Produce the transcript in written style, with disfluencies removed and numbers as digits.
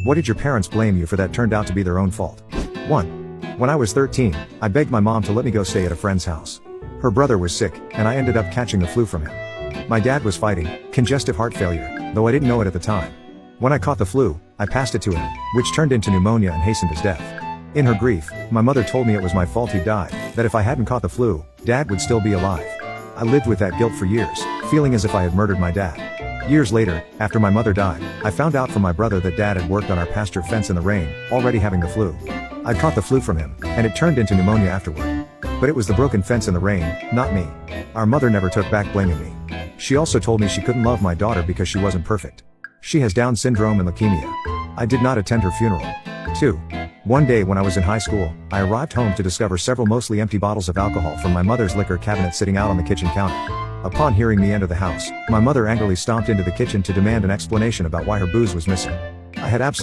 What did your parents blame you for that turned out to be their own fault? 1. When I was 13, I begged my mom to let me go stay at a friend's house. Her brother was sick, and I ended up catching the flu from him. My dad was fighting congestive heart failure, though I didn't know it at the time. When I caught the flu, I passed it to him, which turned into pneumonia and hastened his death. In her grief, my mother told me it was my fault he died, that if I hadn't caught the flu, Dad would still be alive. I lived with that guilt for years, feeling as if I had murdered my dad. Years later, after my mother died, I found out from my brother that Dad had worked on our pasture fence in the rain, already having the flu. I'd caught the flu from him, and it turned into pneumonia afterward. But it was the broken fence in the rain, not me. Our mother never took back blaming me. She also told me she couldn't love my daughter because she wasn't perfect. She has Down syndrome and leukemia. I did not attend her funeral. 2. One day when I was in high school, I arrived home to discover several mostly empty bottles of alcohol from my mother's liquor cabinet sitting out on the kitchen counter. Upon hearing me enter the house, my mother angrily stomped into the kitchen to demand an explanation about why her booze was missing. I had absolutely